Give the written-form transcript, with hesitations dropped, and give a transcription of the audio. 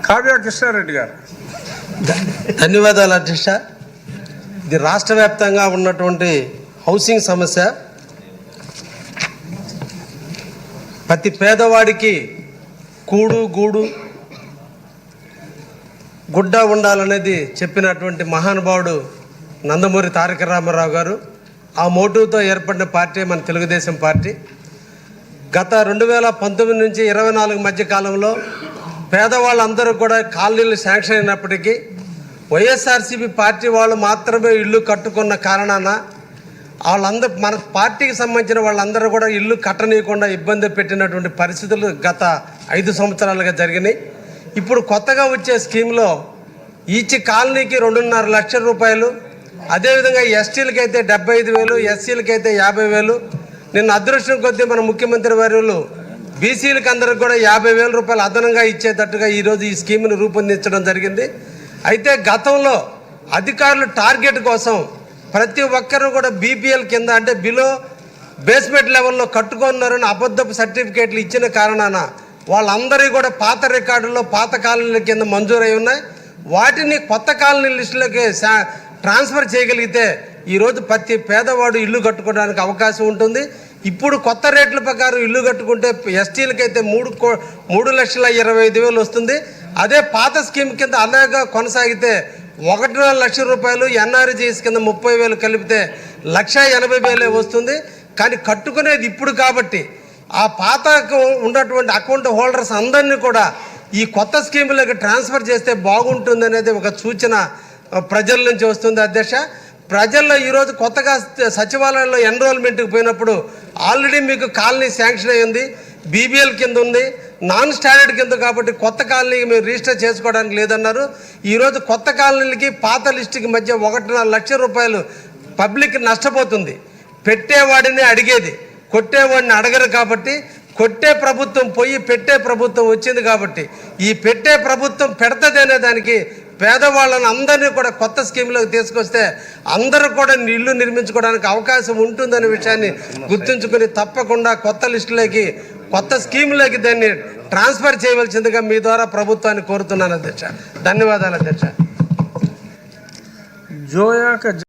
కావ్య కృష్ణారెడ్డి గారు. ధన్యవాదాలు అధ్యక్ష. ఇది రాష్ట్ర వ్యాప్తంగా ఉన్నటువంటి హౌసింగ్ సమస్య. ప్రతి పేదవాడికి కూడు గూడు గుడ్డ ఉండాలనేది చెప్పినటువంటి మహానుభావుడు నందమూరి తారక రామారావు గారు. ఆ మోటివ్తో ఏర్పడిన పార్టీ మన తెలుగుదేశం పార్టీ. గత 2019 నుంచి 24 మధ్య కాలంలో పేదవాళ్ళందరూ కూడా కాలనీలు శాంక్షన్ అయినప్పటికీ వైఎస్ఆర్సీపీ పార్టీ వాళ్ళు మాత్రమే ఇల్లు కట్టుకున్న కారణాన వాళ్ళందరూ మన పార్టీకి సంబంధించిన వాళ్ళందరూ కూడా ఇల్లు కట్టనీయకుండా ఇబ్బంది పెట్టినటువంటి పరిస్థితులు గత 5 సంవత్సరాలుగా జరిగినాయి. ఇప్పుడు కొత్తగా వచ్చే స్కీమ్లో ఈచ్ కాలనీకి 2.5 లక్షల రూపాయలు, అదేవిధంగా ఎస్టీలకి అయితే 75,000, ఎస్సీలకి అయితే 50,000. నిన్న అదృష్టం కొద్దీ మన ముఖ్యమంత్రి వర్యులు బీసీలకు అందరికి కూడా 50,000 రూపాయలు అదనంగా ఇచ్చేటట్టుగా ఈరోజు ఈ స్కీమ్ను రూపొందించడం జరిగింది. అయితే గతంలో అధికారులు టార్గెట్ కోసం ప్రతి ఒక్కరూ కూడా బీపీఎల్ కింద అంటే బిలో బేస్మెంట్ లెవెల్లో కట్టుకున్నారని అబద్ధపు సర్టిఫికేట్లు ఇచ్చిన కారణాన వాళ్ళందరూ కూడా పాత రికార్డుల్లో పాత కాలనీల కింద మంజూరై ఉన్నాయి. వాటిని కొత్త కాలనీ లిస్టులోకి ట్రాన్స్ఫర్ చేయగలిగితే ఈరోజు ప్రతి పేదవాడు ఇల్లు కట్టుకోవడానికి అవకాశం ఉంటుంది. ఇప్పుడు కొత్త రేట్ల ప్రకారం ఇల్లు కట్టుకుంటే ఎస్టీలకైతే 3,20,000 వస్తుంది. అదే పాత స్కీమ్ కింద అలాగా కొనసాగితే 1.5 లక్షల రూపాయలు, ఎన్ఆర్జీఎస్ కింద 30,000 కలిపితే 1,80,000 వస్తుంది. కానీ కట్టుకునేది ఇప్పుడు కాబట్టి ఆ పాతకు ఉన్నటువంటి అకౌంట్ హోల్డర్స్ అందరినీ కూడా ఈ కొత్త స్కీములకు ట్రాన్స్ఫర్ చేస్తే బాగుంటుంది అనేది ఒక సూచన ప్రజల నుంచి వస్తుంది అధ్యక్ష. ప్రజల్లో ఈరోజు కొత్తగా సచివాలయంలో ఎన్రోల్మెంట్కి పోయినప్పుడు ఆల్రెడీ మీకు కాలనీ శాంక్షన్ అయ్యింది, బీబీఎల్ కింద ఉంది, నాన్ స్టాండర్డ్ కింద కాబట్టి కొత్త కాలనీకి మీరు రిజిస్టర్ చేసుకోవడానికి లేదన్నారు. ఈరోజు కొత్త కాలనీలకి పాత లిస్టుకి మధ్య 1.5 లక్షల రూపాయలు పబ్లిక్ నష్టపోతుంది. పెట్టేవాడిని అడిగేది, కొట్టేవాడిని అడగరు. కాబట్టి కొట్టే ప్రభుత్వం పోయి పెట్టే ప్రభుత్వం వచ్చింది. కాబట్టి ఈ పెట్టే ప్రభుత్వం పెడతది అనే దానికి పేదవాళ్ళని అందరినీ కూడా కొత్త స్కీమ్లోకి తీసుకొస్తే అందరూ కూడా ఇల్లు నిర్మించుకోవడానికి అవకాశం ఉంటుందనే విషయాన్ని గుర్తుంచుకొని తప్పకుండా కొత్త లిస్టులోకి కొత్త స్కీమ్లోకి దాన్ని ట్రాన్స్ఫర్ చేయవలసిందిగా మీ ద్వారా ప్రభుత్వాన్ని కోరుతున్నాను అధ్యక్ష. ధన్యవాదాలు అధ్యక్ష.